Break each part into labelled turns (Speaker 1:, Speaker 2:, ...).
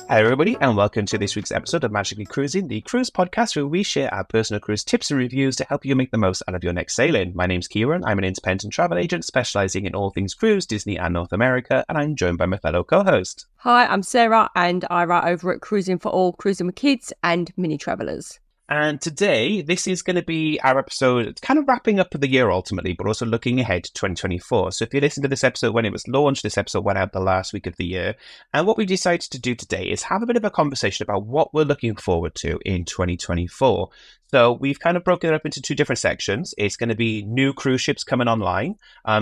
Speaker 1: Hi everybody, and welcome to this week's episode of Magically Cruising, the cruise podcast where we share our personal cruise tips and reviews to help you make the most out of your next sailing. My name's Kieran, I'm an independent travel agent specialising in all things cruise, Disney and North America, and I'm joined by my fellow co-host.
Speaker 2: Hi, I'm Sarah, and I write over at Cruising for All, Cruising with Kids and Mini Travellers.
Speaker 1: And today, this is going to be our episode, kind of wrapping up the year ultimately, but also looking ahead to 2024. So if you listen to this episode when it was launched, this episode went out the last week of the year. And what we decided to do today is have a bit of a conversation about what we're looking forward to in 2024. So we've kind of broken it up into two different sections. It's going to be new cruise ships coming online.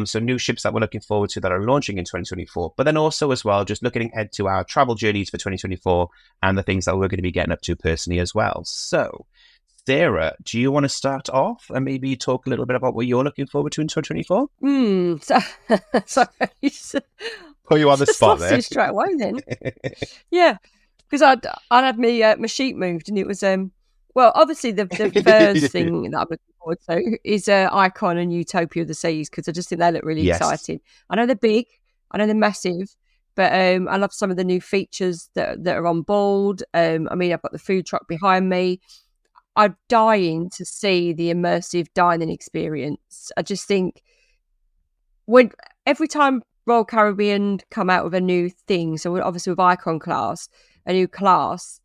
Speaker 1: So new ships that we're looking forward to that are launching in 2024. But then also as well, just looking ahead to our travel journeys for 2024 and the things that we're going to be getting up to personally as well. So Sarah, do you want to start off and maybe talk a little bit about what you're looking forward to in 2024?
Speaker 2: Sorry.
Speaker 1: Put you on the spot there.
Speaker 2: Straight away then. Yeah, because I'd had my sheet moved, and it was obviously the first thing that I'm looking forward to is Icon and Utopia of the Seas, because I just think they look really exciting. I know they're big, I know they're massive, but I love some of the new features that are on board. I've got the food truck behind me. I'm dying to see the immersive dining experience. I just think every time Royal Caribbean come out with a new thing, so obviously with Icon class, a new class,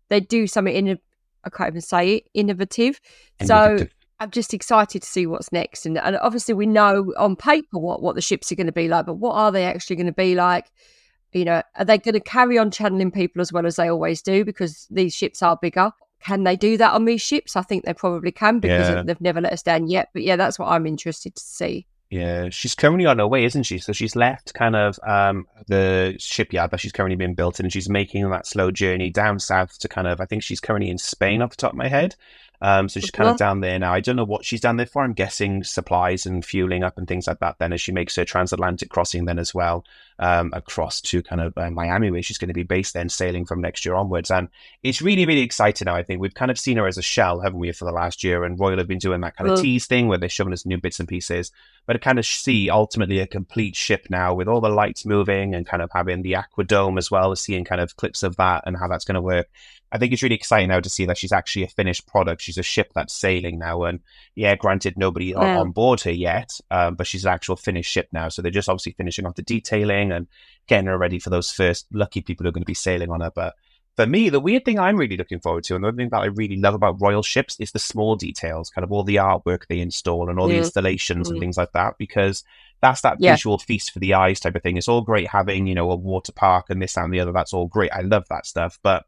Speaker 2: they do something I can't even say it, innovative. So I'm just excited to see what's next. And obviously we know on paper what the ships are going to be like, but what are they actually going to be like? You know, are they going to carry on channeling people as well as they always do, because these ships are bigger? Can they do that on these ships? I think they probably can, because they've never let us down yet. But yeah, that's what I'm interested to see.
Speaker 1: Yeah, she's currently on her way, isn't she? So she's left kind of the shipyard that she's currently been built in, and she's making that slow journey down south to kind of, I think she's currently in Spain off the top of my head. So she's kind of down there now. I don't know what she's down there for. I'm guessing supplies and fueling up and things like that then, as she makes her transatlantic crossing then as well, across to kind of Miami, where she's going to be based then, sailing from next year onwards. And it's really, really exciting now. I think we've kind of seen her as a shell, haven't we, for the last year? And Royal have been doing that kind of tease thing where they're showing us new bits and pieces. But to kind of see ultimately a complete ship now with all the lights moving and kind of having the aqua dome as well, as seeing kind of clips of that and how that's going to work. I think it's really exciting now to see that she's actually a finished product. She's a ship that's sailing now. And yeah, granted, nobody on board her yet, but she's an actual finished ship now. So they're just obviously finishing off the detailing and getting her ready for those first lucky people who are going to be sailing on her. But for me, the weird thing I'm really looking forward to, and the thing that I really love about Royal ships, is the small details, kind of all the artwork they install and all the installations and things like that, because that's that visual feast for the eyes type of thing. It's all great having, you know, a water park and this, that, and the other. That's all great. I love that stuff. But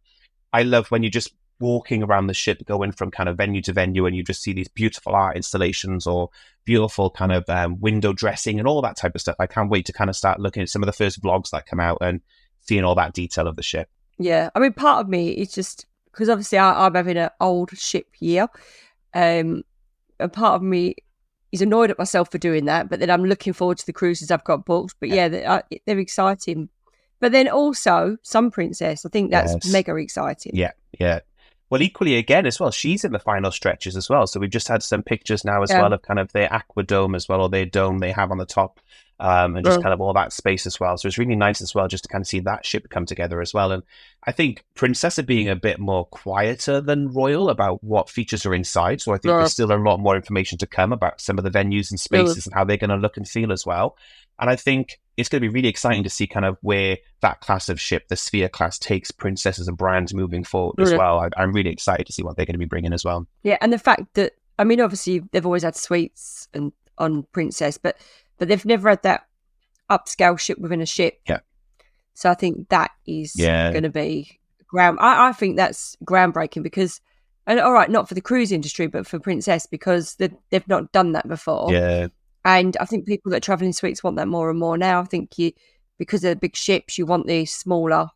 Speaker 1: I love when you're just walking around the ship, going from kind of venue to venue, and you just see these beautiful art installations or beautiful kind of window dressing and all that type of stuff. I can't wait to kind of start looking at some of the first vlogs that come out and seeing all that detail of the ship.
Speaker 2: Yeah, I mean, part of me is just because obviously I'm having an old ship year, and part of me is annoyed at myself for doing that. But then I'm looking forward to the cruises I've got booked. But yeah, they're exciting. But then also Sun Princess, I think that's mega exciting.
Speaker 1: Yeah. Well, equally again as well, she's in the final stretches as well. So we've just had some pictures now as well of kind of their aqua dome as well, or their dome they have on the top, and just kind of all that space as well. So it's really nice as well just to kind of see that ship come together as well. And I think Princess are being a bit more quieter than Royal about what features are inside. So I think there's still a lot more information to come about some of the venues and spaces and how they're going to look and feel as well. And I think it's going to be really exciting to see kind of where that class of ship, the Sphere class, takes Princess as a brand moving forward as well. I'm really excited to see what they're going to be bringing as well.
Speaker 2: Yeah, and the fact that, I mean, obviously they've always had suites and on Princess, but they've never had that upscale ship within a ship.
Speaker 1: Yeah.
Speaker 2: So I think that is going to be I think that's groundbreaking, because, and all right, not for the cruise industry, but for Princess, because they've not done that before.
Speaker 1: Yeah.
Speaker 2: And I think people that are travelling suites want that more and more now. I think because of the big ships, you want the smaller,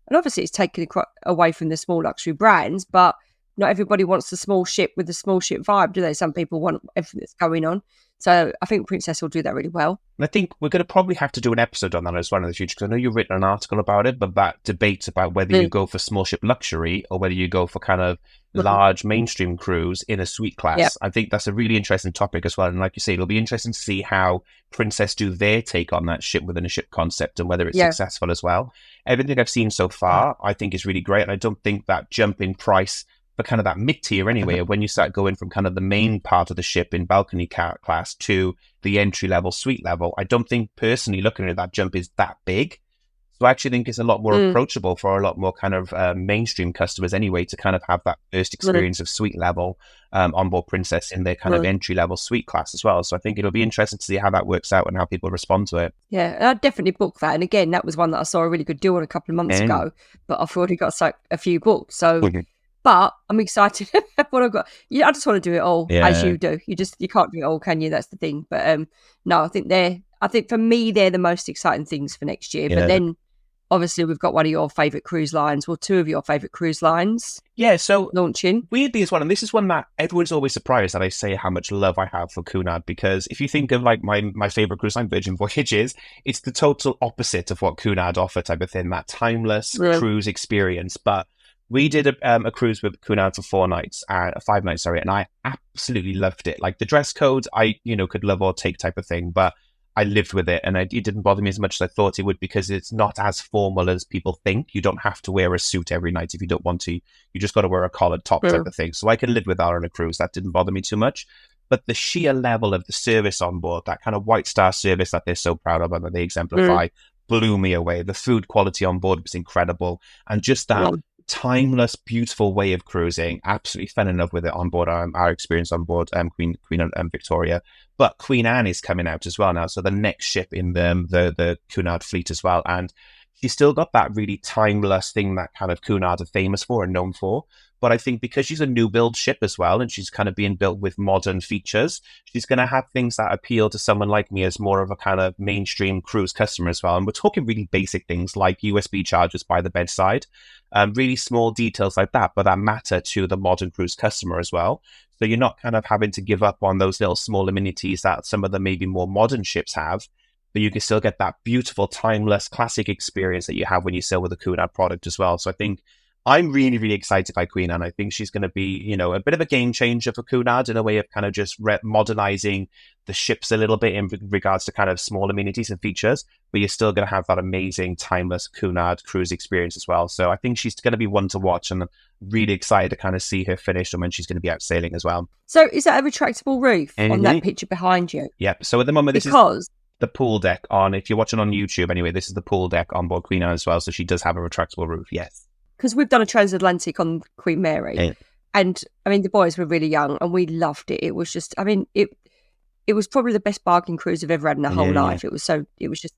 Speaker 2: and obviously it's taken away from the small luxury brands, but not everybody wants the small ship with the small ship vibe, do they? Some people want everything that's going on. So I think Princess will do that really well.
Speaker 1: And I think we're going to probably have to do an episode on that as well in the future, because I know you've written an article about it, but that debate about whether you go for small ship luxury or whether you go for kind of large mainstream cruise in a suite class. I think that's a really interesting topic as well. And like you say, it'll be interesting to see how Princess do their take on that ship within a ship concept and whether it's successful as well. Everything I've seen so far, I think is really great. And I don't think that jump in price for kind of that mid-tier anyway, when you start going from kind of the main part of the ship in balcony class to the entry-level suite level, I don't think personally looking at that jump is that big. So I actually think it's a lot more approachable for a lot more kind of mainstream customers anyway, to kind of have that first experience of suite level onboard Princess in their kind of entry-level suite class as well. So I think it'll be interesting to see how that works out and how people respond to it.
Speaker 2: Yeah, I'd definitely book that. And again, that was one that I saw a really good deal on a couple of months ago, but I've already got a few booked. So... But I'm excited what I've got. I just want to do it all as you do. You can't do it all, can you? That's the thing. But no, I think for me, they're the most exciting things for next year. But then obviously we've got one of your favourite cruise lines, well, two of your favourite cruise lines.
Speaker 1: Yeah, so
Speaker 2: launching.
Speaker 1: Weirdly as well, and this is one that everyone's always surprised that I say how much love I have for Cunard, because if you think of like my favourite cruise line, Virgin Voyages, it's the total opposite of what Cunard offer type of thing, that timeless cruise experience. But we did a cruise with Cunard for 5 nights, and I absolutely loved it. Like the dress code, I could love or take type of thing, but I lived with it, and it didn't bother me as much as I thought it would, because it's not as formal as people think. You don't have to wear a suit every night if you don't want to. You just got to wear a collared top type of thing. So I could live with that on a cruise. That didn't bother me too much. But the sheer level of the service on board, that kind of White Star service that they're so proud of and that they exemplify, blew me away. The food quality on board was incredible, and just that timeless, beautiful way of cruising. Absolutely fell in love with it on board. Our experience on board Queen Victoria, but Queen Anne is coming out as well now. So the next ship in the Cunard fleet as well, and she's still got that really timeless thing that kind of Cunard are famous for and known for. But I think because she's a new build ship as well, and she's kind of being built with modern features, she's going to have things that appeal to someone like me as more of a kind of mainstream cruise customer as well. And we're talking really basic things like USB chargers by the bedside, really small details like that, but that matter to the modern cruise customer as well. So you're not kind of having to give up on those little small amenities that some of the maybe more modern ships have, but you can still get that beautiful, timeless, classic experience that you have when you sail with a Cunard product as well. So I think I'm really, really excited by Queen Anne. I think she's going to be, a bit of a game changer for Cunard in a way of kind of just modernizing the ships a little bit in regards to kind of small amenities and features, but you're still going to have that amazing, timeless Cunard cruise experience as well. So I think she's going to be one to watch, and I'm really excited to kind of see her finish and when she's going to be out sailing as well.
Speaker 2: So is that a retractable roof on that picture behind you?
Speaker 1: Yep. So at the moment, this is the pool deck on, if you're watching on YouTube anyway, this is the pool deck on board Queen Anne as well. So she does have a retractable roof, yes.
Speaker 2: Because we've done a transatlantic on Queen Mary, and I mean the boys were really young, and we loved it. It was just, it was probably the best bargain cruise I've ever had in a whole life. It was just,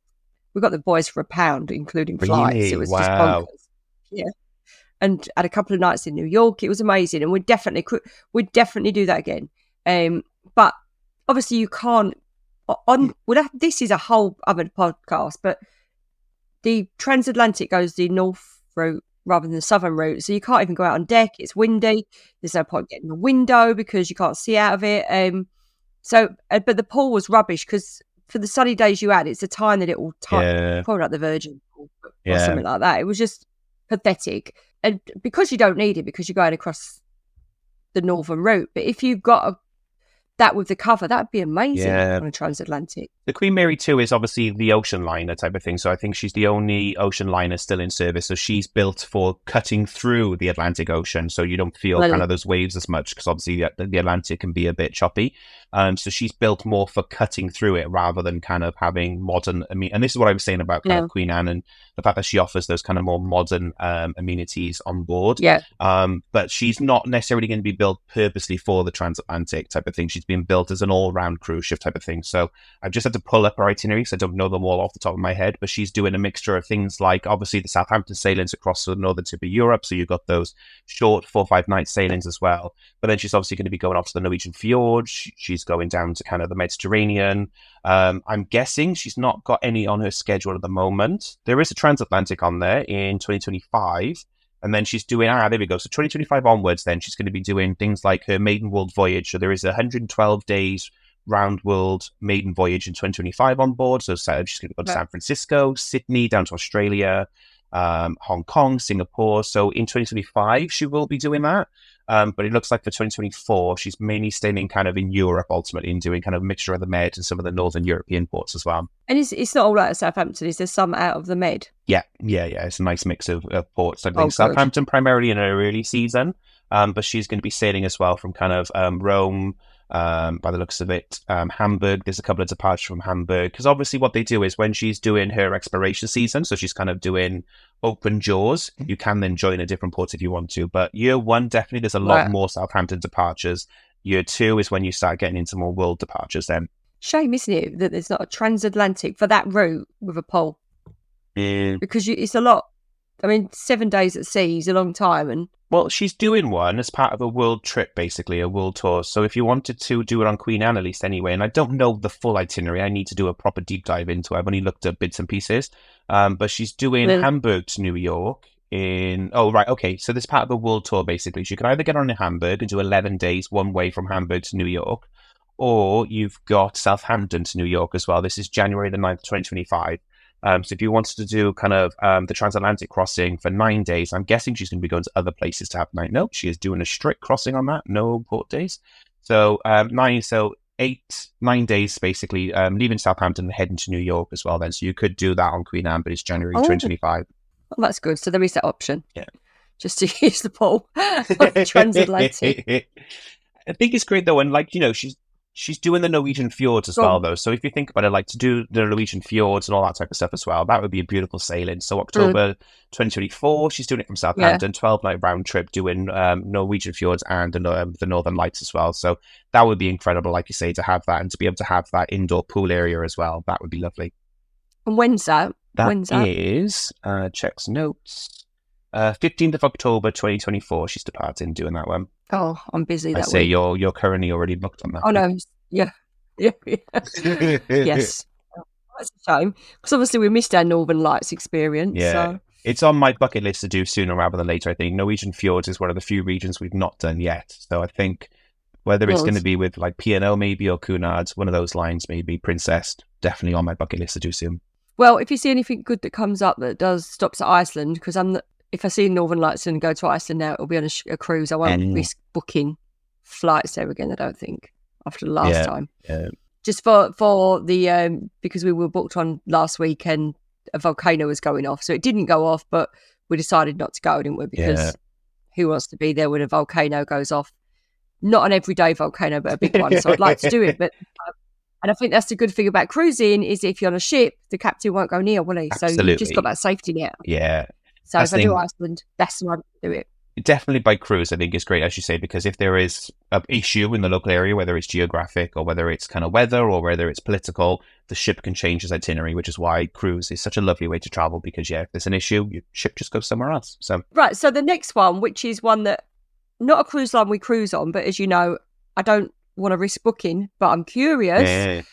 Speaker 2: we got the boys for £1, including flights.
Speaker 1: Really?
Speaker 2: It was just bonkers. Yeah, and had a couple of nights in New York. It was amazing, and we'd definitely do that again. But obviously you can't. This is a whole other podcast, but the transatlantic goes the north route rather than the southern route, so you can't even go out on deck. It's windy. There's no point getting a window because you can't see out of it. But the pool was rubbish because for the sunny days you had, it's a tiny little probably like the Virgin pool or something like that. It was just pathetic, and because you don't need it because you're going across the northern route. But if you've got that with the cover, that'd be amazing on a transatlantic.
Speaker 1: The Queen Mary 2 is obviously the ocean liner type of thing, so I think she's the only ocean liner still in service. So she's built for cutting through the Atlantic Ocean, so you don't feel kind of those waves as much, because obviously the Atlantic can be a bit choppy. So she's built more for cutting through it rather than kind of having modern. And this is what I was saying about kind of Queen Anne and the fact that she offers those kind of more modern amenities on board.
Speaker 2: Yeah.
Speaker 1: But she's not necessarily going to be built purposely for the transatlantic type of thing. She's been built as an all-round cruise ship type of thing. So I've just had to pull up her itinerary because I don't know them all off the top of my head, but she's doing a mixture of things like obviously the Southampton sailings across the northern tip of Europe. So you've got those short 4 or 5 night sailings as well. But then she's obviously going to be going off to the Norwegian fjords. She's going down to kind of the Mediterranean. I'm guessing she's not got any on her schedule at the moment. There is a transatlantic on there in 2025. And then she's doing, there we go. So 2025 onwards, then she's going to be doing things like her maiden world voyage. So there is 112 days round world maiden voyage in 2025 on board. So she's going to go to San Francisco, Sydney, down to Australia, Hong Kong, Singapore. So in 2025, she will be doing that. But it looks like for 2024, she's mainly staying kind of in Europe ultimately and doing kind of a mixture of the Med and some of the Northern European ports as well.
Speaker 2: And it's not all out of Southampton, is there some out of the Med?
Speaker 1: Yeah. It's a nice mix of ports. I think Southampton primarily in her early season, but she's going to be sailing as well from kind of Rome, by the looks of it. Hamburg, there's a couple of departures from Hamburg, because obviously what they do is when she's doing her exploration season, so she's kind of doing open jaws, you can then join a different port if you want to. But year one, definitely there's a lot more Southampton departures. Year two is when you start getting into more world departures then.
Speaker 2: Shame, isn't it, that there's not a transatlantic for that route with a pole? Because it's a lot. I mean, 7 days at sea is a long time. And
Speaker 1: well, she's doing one as part of a world trip, basically, a world tour. So if you wanted to do it on Queen Anne, at least anyway, and I don't know the full itinerary, I need to do a proper deep dive into it. I've only looked at bits and pieces. But she's doing Hamburg to New York so this part of a world tour, basically. So you can either get on in Hamburg and do 11 days one way from Hamburg to New York, or you've got Southampton to New York as well. This is January the 9th, 2025. So if you wanted to do kind of the transatlantic crossing for 9 days, I'm guessing she's going to be going to other places to have night. No, she is doing a strict crossing on that. No port days. So 9 days basically, leaving Southampton and heading to New York as well then. So you could do that on Queen Anne, but it's January 2025.
Speaker 2: Well, that's good. So there is that option.
Speaker 1: Yeah.
Speaker 2: Just to use the pole. Transatlantic.
Speaker 1: I think it's great though. And like, she's doing the Norwegian fjords as well, though. So if you think about it, like to do the Norwegian fjords and all that type of stuff as well, that would be a beautiful sailing. So October 2024, she's doing it from Southampton, 12-night round trip, doing Norwegian fjords and the Northern Lights as well. So that would be incredible, like you say, to have that and to be able to have that indoor pool area as well. That would be lovely.
Speaker 2: And when's that?
Speaker 1: That is, checks notes, 15th of October 2024, she's departing doing that one.
Speaker 2: Oh, I'm busy that week.
Speaker 1: I say you're currently already booked on that.
Speaker 2: Oh, no. Yeah. Yes. That's a shame. Because obviously we missed our Northern Lights experience.
Speaker 1: Yeah.
Speaker 2: So.
Speaker 1: It's on my bucket list to do sooner rather than later, I think. Norwegian fjords is one of the few regions we've not done yet. So I think whether it's going to be with like P&O maybe or Cunard, one of those lines maybe, Princess, definitely on my bucket list to do soon.
Speaker 2: Well, if you see anything good that comes up that stops at Iceland, because if I see Northern Lights and go to Iceland now, it'll be on a cruise. I won't risk booking flights there again, I don't think, after the last time.
Speaker 1: Yeah.
Speaker 2: Just for the, because we were booked on last weekend, a volcano was going off. So it didn't go off, but we decided not to go, didn't we? Because who wants to be there when a volcano goes off? Not an everyday volcano, but a big one. So I'd like to do it. But and I think that's the good thing about cruising is if you're on a ship, the captain won't go near, will he? So
Speaker 1: Absolutely.
Speaker 2: you've just got that safety net.
Speaker 1: Yeah.
Speaker 2: So if I do Iceland, that's the one to do it.
Speaker 1: Definitely by cruise, I think is great, as you say, because if there is an issue in the local area, whether it's geographic or whether it's kind of weather or whether it's political, the ship can change its itinerary, which is why cruise is such a lovely way to travel because, if there's an issue, your ship just goes somewhere else. So
Speaker 2: right. So the next one, which is one that not a cruise line we cruise on, but as you know, I don't want to risk booking, but I'm curious.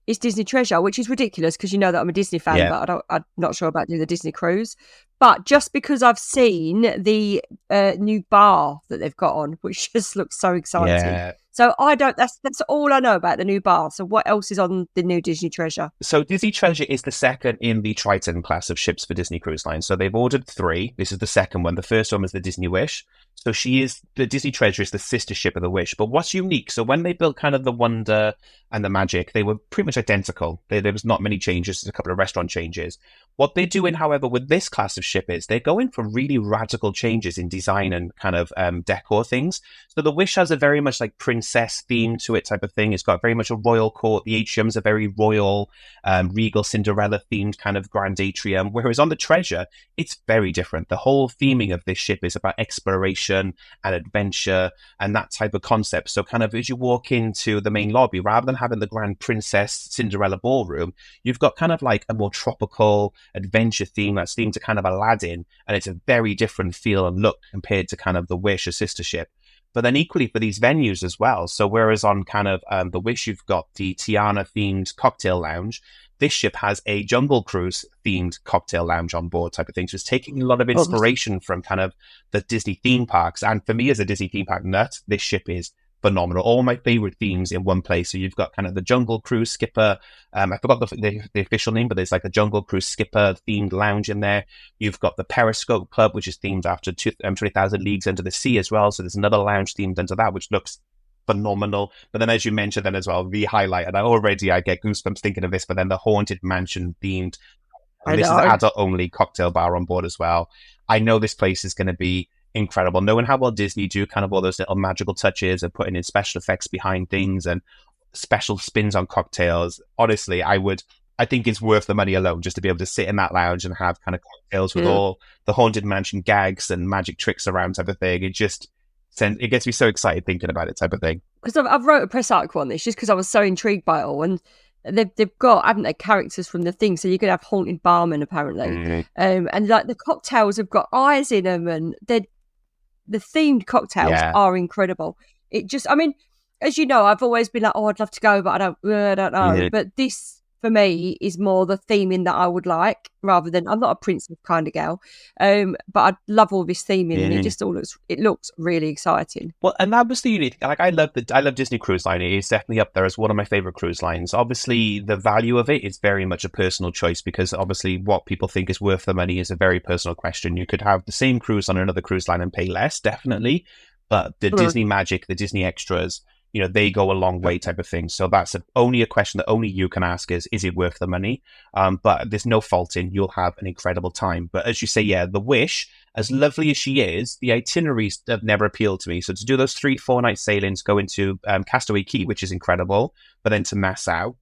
Speaker 2: It's Disney Treasure, which is ridiculous because you know that I'm a Disney fan, but I'm not sure about doing the Disney cruise. But just because I've seen the new bar that they've got on, which just looks so exciting. Yeah. So that's all I know about the new bar. So what else is on the new Disney Treasure?
Speaker 1: So Disney Treasure is the second in the Triton class of ships for Disney Cruise Line. So they've ordered 3. This is the second one. The first one was the Disney Wish. So the Disney Treasure is the sister ship of the Wish. But what's unique, so when they built kind of the Wonder and the Magic, they were pretty much identical. There was not many changes, just a couple of restaurant changes. What they're doing, however, with this class of ship is they're going for really radical changes in design and kind of decor things. So the Wish has a very much like princess theme to it type of thing. It's got very much a royal court. The atrium's a very royal, regal Cinderella themed kind of grand atrium. Whereas on the Treasure, it's very different. The whole theming of this ship is about exploration and adventure and that type of concept. So kind of as you walk into the main lobby, rather than having the grand princess Cinderella ballroom, you've got kind of like a more tropical adventure theme that's themed to kind of Aladdin, and it's a very different feel and look compared to kind of the Wish, a sister ship. but then equally for these venues as well. So whereas on kind of the Wish, you've got the Tiana themed cocktail lounge, this ship has a Jungle Cruise themed cocktail lounge on board type of thing. So it's taking a lot of inspiration from kind of the Disney theme parks. And for me as a Disney theme park nut, this ship is phenomenal. All my favorite themes in one place. So you've got kind of the Jungle Cruise Skipper. I forgot the official name, but there's like a Jungle Cruise Skipper themed lounge in there. You've got the Periscope Club, which is themed after 20,000 Leagues Under the Sea as well. So there's another lounge themed into that, which looks phenomenal. But then, as you mentioned, then as well, the highlight, and I get goosebumps thinking of this. But then the Haunted Mansion themed. And this is an adult only cocktail bar on board as well. I know this place is going to be incredible. Knowing how well Disney do kind of all those little magical touches and putting in special effects behind things and special spins on cocktails. Honestly, I think it's worth the money alone just to be able to sit in that lounge and have kind of cocktails with all the Haunted Mansion gags and magic tricks around type of thing. It gets me so excited thinking about it type of thing.
Speaker 2: Because I've wrote a press article on this just because I was so intrigued by it all. And they've got, haven't they, characters from the thing. So you could have haunted barman apparently. And like the cocktails have got eyes in them, and the themed cocktails are incredible. It just, I mean, as you know, I've always been like, oh, I'd love to go, but I don't know. Yeah. But this, for me, is more the theming that I would like, rather than, I'm not a princess kind of girl, but I love all this theming, and it just looks really exciting.
Speaker 1: Well, and that was the unique. Like, I love Disney Cruise Line. It is definitely up there as one of my favorite cruise lines. Obviously, the value of it is very much a personal choice, because obviously what people think is worth the money is a very personal question. You could have the same cruise on another cruise line and pay less, definitely, but the Disney magic, the Disney extras, they go a long way type of thing. So that's only a question that only you can ask is it worth the money? But there's no fault in, you'll have an incredible time. But as you say, the Wish, as lovely as she is, the itineraries have never appealed to me. So to do those 3-4 night sailings, go into Castaway Cay, which is incredible, but then to Nassau,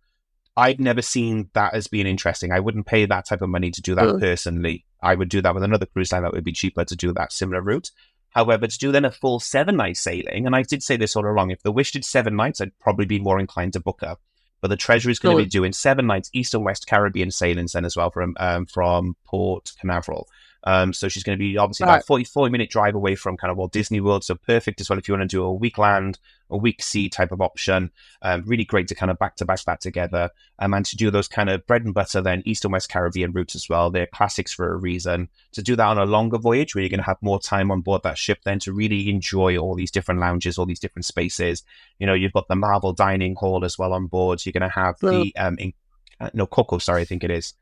Speaker 1: I've never seen that as being interesting. I wouldn't pay that type of money to do that personally. I would do that with another cruise line that would be cheaper to do that similar route. However, to do then a full 7-night sailing, and I did say this all along, if the Wish did 7 nights, I'd probably be more inclined to book up. But the Treasury is going to be doing 7 nights East and West Caribbean sailings then as well from Port Canaveral. So she's going to be obviously about 40-minute drive away from kind of Walt Disney World. So perfect as well if you want to do a week land, a week sea type of option. Really great to kind of back-to-back that together. And to do those kind of bread and butter then East and West Caribbean routes as well. They're classics for a reason. To do that on a longer voyage where you're going to have more time on board that ship then to really enjoy all these different lounges, all these different spaces. You've got the Marvel Dining Hall as well on board. So you're going to have the... Coco, sorry, I think it is.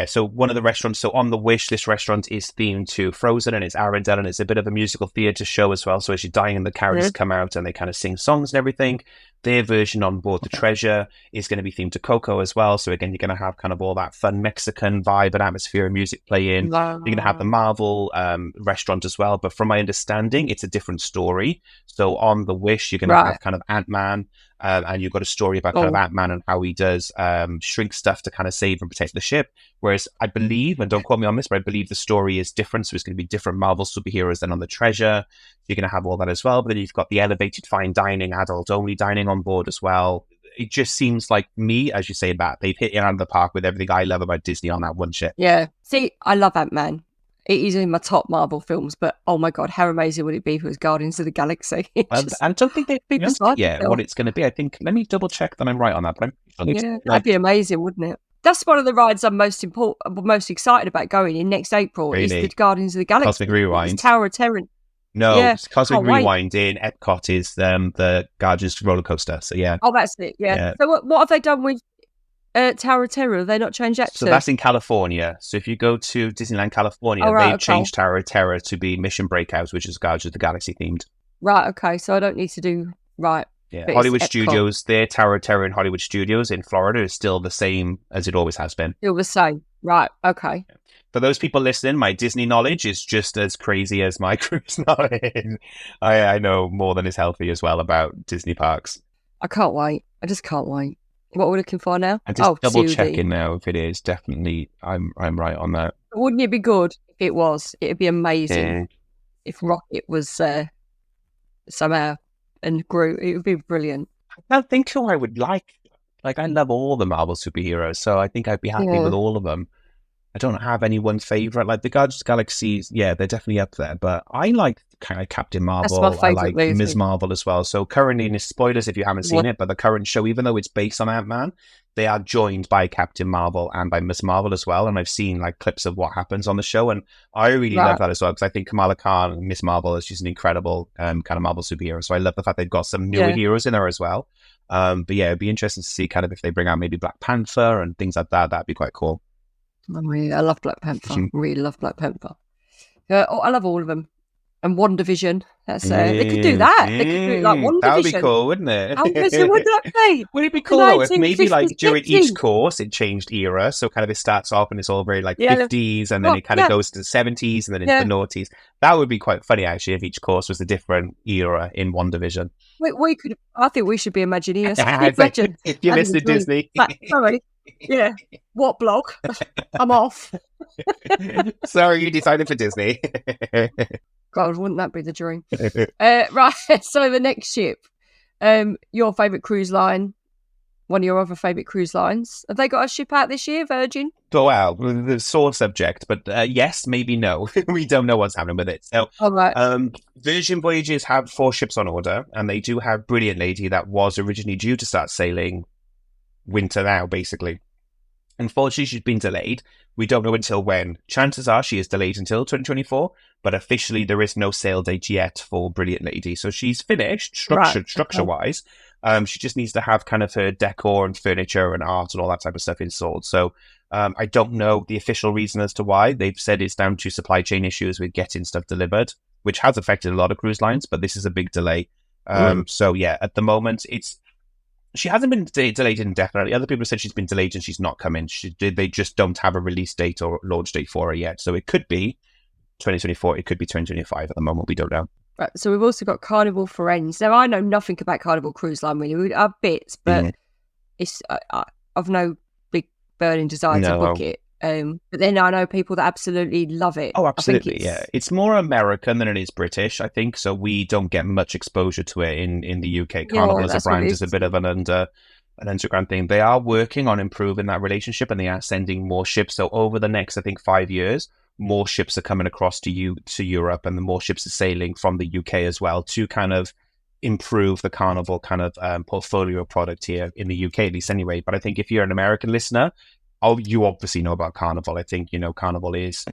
Speaker 1: So one of the restaurants, so on the Wish, this restaurant is themed to Frozen, and it's Arendelle, and it's a bit of a musical theatre show as well. So as you're dying, the characters come out and they kind of sing songs and everything. Their version on board the Treasure is going to be themed to Coco as well. So again, you're going to have kind of all that fun Mexican vibe and atmosphere and music playing. Wow. You're going to have the Marvel restaurant as well. But from my understanding, it's a different story. So on the Wish, you're going to have kind of Ant-Man. And you've got a story about kind of Ant-Man and how he does shrink stuff to kind of save and protect the ship. Whereas I believe, and don't quote me on this, but I believe the story is different. So it's going to be different Marvel superheroes than on the Treasure. You're going to have all that as well. But then you've got the elevated fine dining, adult-only dining on board as well. It just seems like me, as you say, that they've hit it out of the park with everything I love about Disney on that one ship.
Speaker 2: Yeah. See, I love Ant-Man. It is in my top Marvel films, but oh my God, how amazing would it be if it was Guardians of the Galaxy?
Speaker 1: I don't think they've figured out what it's going to be. I think, let me double check that I'm right on that. But
Speaker 2: that'd be amazing, wouldn't it? That's one of the rides I'm most excited about going in next April. Really? Is the Guardians of the Galaxy.
Speaker 1: Cosmic Rewind.
Speaker 2: It's Tower of Terror.
Speaker 1: No, Cosmic Rewind in Epcot is the Guardians roller coaster. So yeah.
Speaker 2: Oh, that's it. Yeah. So what have they done with Tower of Terror? Have they not changed that?
Speaker 1: So that's in California. So if you go to Disneyland California, they've changed Tower of Terror to be Mission Breakout, which is Guardians of the Galaxy themed.
Speaker 2: Right. Okay. So I don't need to do
Speaker 1: Yeah, Hollywood Studios, their Tower of Terror in Hollywood Studios in Florida is still the same as it always has been.
Speaker 2: Still the same. Right. Okay.
Speaker 1: For those people listening, my Disney knowledge is just as crazy as my cruise knowledge. I know more than is healthy as well about Disney parks.
Speaker 2: I can't wait. I just can't wait. What are we looking for now?
Speaker 1: I'm just double checking now if it is. Definitely, I'm right on that.
Speaker 2: Wouldn't it be good if it was? It'd be amazing if Rocket was somehow and grew. It would be brilliant.
Speaker 1: I don't think who I would like. Like, I love all the Marvel superheroes, so I think I'd be happy with all of them. I don't have any one favorite. Like the Guardians of the Galaxies, yeah, they're definitely up there. But I like kind of Captain
Speaker 2: That's my
Speaker 1: Marvel. I
Speaker 2: favourite
Speaker 1: like Ms.
Speaker 2: movie.
Speaker 1: Marvel as well. So currently, and spoilers if you haven't seen
Speaker 2: What?
Speaker 1: it, but the current show, even though it's based on Ant-Man, they are joined by Captain Marvel and by Ms. Marvel as well. And I've seen like clips of what happens on the show, and I really love
Speaker 2: Right.
Speaker 1: that as well because I think Kamala Khan and Ms. Marvel is just an incredible kind of Marvel superhero. So I love the fact they've got some newer
Speaker 2: Yeah.
Speaker 1: heroes in there as well. But yeah, it'd be interesting to see kind of if they bring out maybe Black Panther and things like that. That'd be quite cool.
Speaker 2: I love Black Panther. Really love Black Panther. I love all of them. And WandaVision. That's they could do that. They could do it like WandaVision.
Speaker 1: That would be cool, wouldn't it?
Speaker 2: How good would that be?
Speaker 1: Would it be cool though if maybe like during each course it changed era? So kind of it starts off and it's all very like 50s and then it kind of goes to the 70s and then into the noughties. That would be quite funny actually if each course was a different era in WandaVision.
Speaker 2: We could. I think we should be Imagineers.
Speaker 1: Imagine if you listen to Disney.
Speaker 2: Sorry. Yeah. What blog? I'm off.
Speaker 1: Sorry, you decided for Disney.
Speaker 2: God, wouldn't that be the dream? Right. So the next ship, your favourite cruise line, one of your other favourite cruise lines. Have they got a ship out this year, Virgin?
Speaker 1: Oh, well, the sore subject, but yes, maybe no. We don't know what's happening with it. So, Virgin Voyages have 4 ships on order, and they do have Brilliant Lady that was originally due to start sailing winter now, basically. Unfortunately, she's been delayed. We don't know until when. Chances are she is delayed until 2024, but officially there is no sail date yet for Brilliant Lady. So she's finished, structure-wise. She just needs to have kind of her decor and furniture and art and all that type of stuff installed. So I don't know the official reason as to why. They've said it's down to supply chain issues with getting stuff delivered, which has affected a lot of cruise lines, but this is a big delay. So yeah, at the moment, she hasn't been delayed indefinitely. Other people have said she's been delayed and she's not coming. They just don't have a release date or launch date for her yet. So it could be 2024. It could be 2025 at the moment. We don't know.
Speaker 2: Right. So we've also got Carnival Friends. Now, I know nothing about Carnival Cruise Line, really. We have bits, but it's I've no big burning desire to book it. But then I know people that absolutely love it.
Speaker 1: Oh, absolutely, yeah. It's more American than it is British, I think, so we don't get much exposure to it in the UK. Carnival as a brand is a bit of an underground thing. They are working on improving that relationship and they are sending more ships. So over the next, I think, 5 years, more ships are coming across to Europe and the more ships are sailing from the UK as well to kind of improve the Carnival kind of portfolio product here in the UK, at least anyway. But I think if you're an American listener, you obviously know about Carnival. I think, Carnival is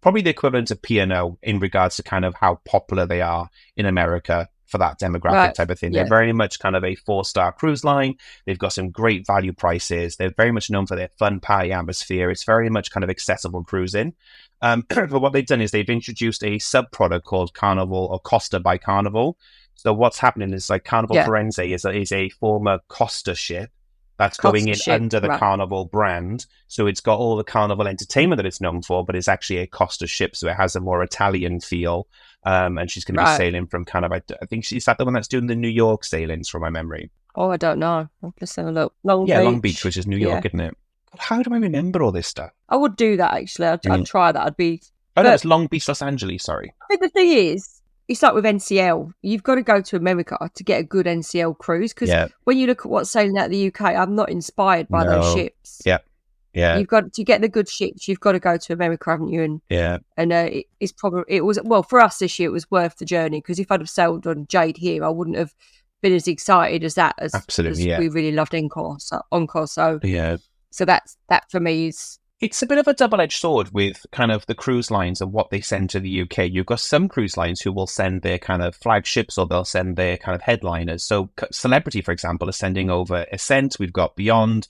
Speaker 1: probably the equivalent of P&O in regards to kind of how popular they are in America for that demographic type of thing. Yeah. They're very much kind of a 4-star cruise line. They've got some great value prices. They're very much known for their fun party atmosphere. It's very much kind of accessible cruising. But what they've done is they've introduced a sub-product called Carnival or Costa by Carnival. So what's happening is like Carnival Firenze is a former Costa ship that's going in under the Carnival brand. So it's got all the Carnival entertainment that it's known for, but it's actually a Costa ship. So it has a more Italian feel. And she's going to be sailing from kind of, I think she's that the one that's doing the New York sailings from my memory.
Speaker 2: Oh, I don't know. Let's have a look. Long
Speaker 1: Beach, which is New York, isn't it? How do I remember all this stuff?
Speaker 2: I would do that, actually. I'd try that.
Speaker 1: No, it's Long Beach, Los Angeles, sorry.
Speaker 2: I think the thing is, it's like with NCL. You've got to go to America to get a good NCL cruise because when you look at what's sailing out of the UK, I'm not inspired by those ships.
Speaker 1: Yeah.
Speaker 2: You've got to get the good ships. You've got to go to America, haven't you? And it was for us this year. It was worth the journey because if I'd have sailed on Jade here, I wouldn't have been as excited as that. Absolutely, we really loved Encore. So that for me is.
Speaker 1: It's a bit of a double-edged sword with kind of the cruise lines and what they send to the UK. You've got some cruise lines who will send their kind of flagships or they'll send their kind of headliners. So Celebrity, for example, is sending over Ascent. We've got Beyond.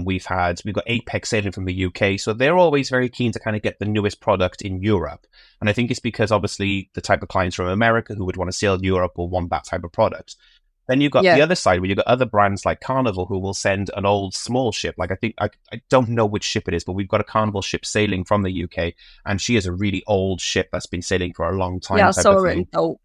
Speaker 1: We've got Apex sailing from the UK. So they're always very keen to kind of get the newest product in Europe. And I think it's because obviously the type of clients from America who would want to sail Europe will want that type of product. Then you've got the other side where you've got other brands like Carnival who will send an old small ship. Like I don't know which ship it is, but we've got a Carnival ship sailing from the UK and she is a really old ship that's been sailing for a long time.
Speaker 2: Yeah, I saw it. Oh,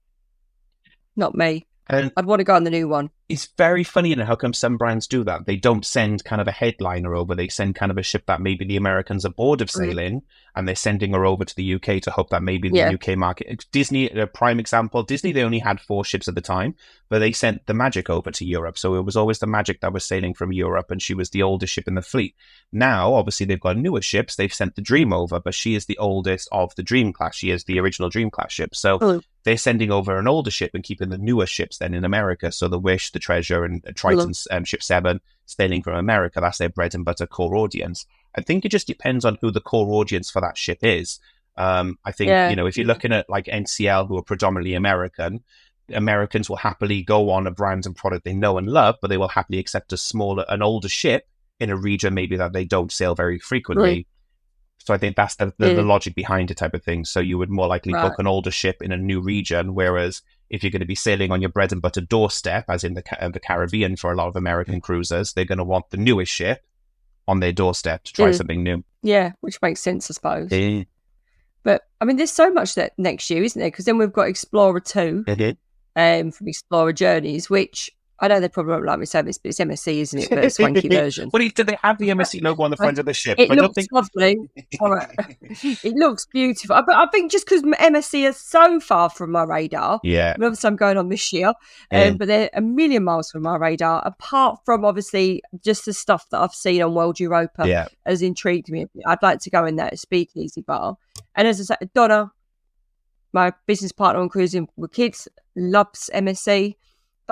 Speaker 2: not me. And I'd want to go on the new one.
Speaker 1: It's very funny, how come some brands do that. They don't send kind of a headliner over. They send kind of a ship that maybe the Americans are bored of sailing, and they're sending her over to the UK to hope that maybe the UK market. Disney, a prime example, Disney, they only had 4 ships at the time, but they sent the Magic over to Europe. So it was always the Magic that was sailing from Europe, and she was the oldest ship in the fleet. Now, obviously, they've got newer ships. They've sent the Dream over, but she is the oldest of the Dream class. She is the original Dream class ship. So they're sending over an older ship and keeping the newer ships then in America. So the Wish, the Treasure, and Triton's Ship 7 sailing from America. That's their bread and butter core audience. I think it just depends on who the core audience for that ship is. I think, if you're looking at like NCL, who are predominantly American, Americans will happily go on a brand and product they know and love, but they will happily accept an older ship in a region maybe that they don't sail very frequently. So I think that's the logic behind it type of thing. So you would more likely book an older ship in a new region, whereas if you're going to be sailing on your bread and butter doorstep, as in the Caribbean for a lot of American cruisers, they're going to want the newest ship on their doorstep to try something new.
Speaker 2: Yeah, which makes sense, I suppose. But, I mean, there's so much that next year, isn't there? Because then we've got Explorer 2 from Explorer Journeys, which I know they probably won't like me saying this, but it's MSC, isn't it? But a swanky version.
Speaker 1: Well, do they have the MSC logo on the front of the ship?
Speaker 2: It looks lovely. It looks beautiful. But I think just because MSC is so far from my radar, obviously I'm going on this year, but they're a million miles from my radar, apart from obviously just the stuff that I've seen on World Europa has intrigued me. I'd like to go in that speakeasy bar. And as I said, Donna, my business partner on Cruising with Kids, loves MSC.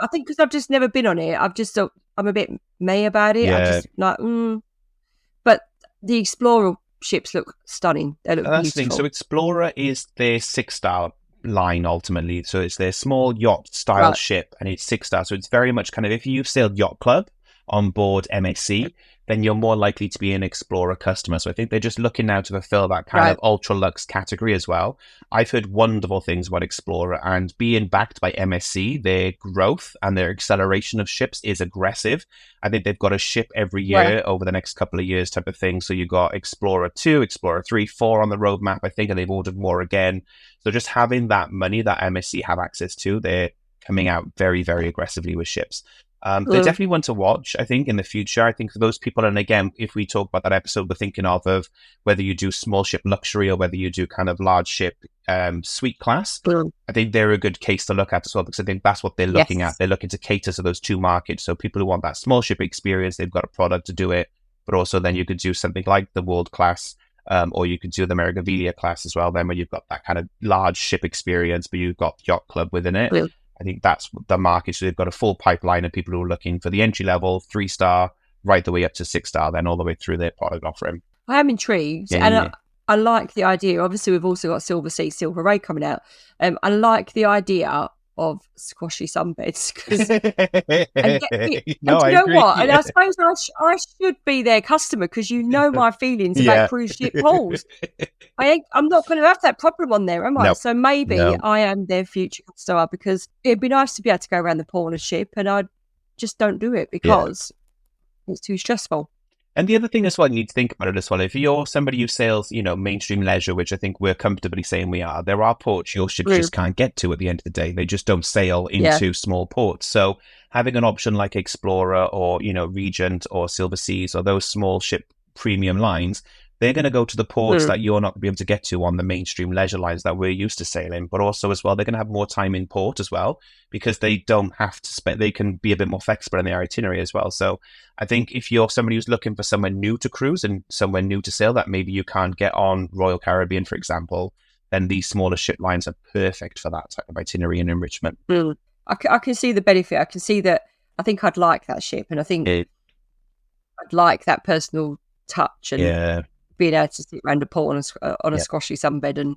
Speaker 2: I think because I've just never been on it, I'm a bit meh about it. I'm just like, But the Explorer ships look stunning. They look beautiful.
Speaker 1: So Explorer is their 6-star line ultimately. So it's their small yacht style ship, and it's 6-star. So it's very much kind of, if you've sailed Yacht Club on board MSC, then you're more likely to be an Explorer customer. So I think they're just looking now to fulfill that kind of ultra luxe category as well. I've heard wonderful things about Explorer, and being backed by MSC, their growth and their acceleration of ships is aggressive. I think they've got a ship every year over the next couple of years type of thing. So you've got Explorer 2, Explorer 3, 4 on the roadmap, I think, and they've ordered more again. So just having that money that MSC have access to, they're coming out very, very aggressively with ships. They're definitely one to watch, I think, in the future. I think for those people, and again, if we talk about that episode, we're thinking of whether you do small ship luxury or whether you do kind of large ship suite class. I think they're a good case to look at as well, because I think that's what they're looking at. They're looking to cater to those two markets. So people who want that small ship experience, they've got a product to do it, but also then you could do something like the World class, or you could do the Meraviglia class as well, then where you've got that kind of large ship experience, but you've got Yacht Club within it. I think that's the market. So they've got a full pipeline of people who are looking for the entry level, 3-star, right the way up to 6-star, then all the way through their product offering.
Speaker 2: I am intrigued, and I like the idea. Obviously, we've also got Silver Sea, Silver Ray coming out. I like the idea of squashy sunbeds. You know what? And I suppose I should be their customer, because you know my feelings about cruise ship pools. I'm not going to have that problem on there, am I? So maybe I am their future customer, because it'd be nice to be able to go around the pool on a ship, and I just don't do it because it's too stressful.
Speaker 1: And the other thing as well, you need to think about it as well. If you're somebody who sails, mainstream leisure, which I think we're comfortably saying we are, there are ports your ships just can't get to at the end of the day. They just don't sail into small ports. So having an option like Explorer or, Regent or Silver Seas or those small ship premium lines, they're going to go to the ports that you're not going to be able to get to on the mainstream leisure lines that we're used to sailing. But also as well, they're going to have more time in port as well, because they don't have to spend, they can be a bit more flexible in their itinerary as well. So I think if you're somebody who's looking for somewhere new to cruise and somewhere new to sail that maybe you can't get on Royal Caribbean, for example, then these smaller ship lines are perfect for that type of itinerary and enrichment.
Speaker 2: I can see the benefit. I can see that. I think I'd like that ship, and I think I'd like that personal touch and being able to sit around a pool on a squashy sunbed and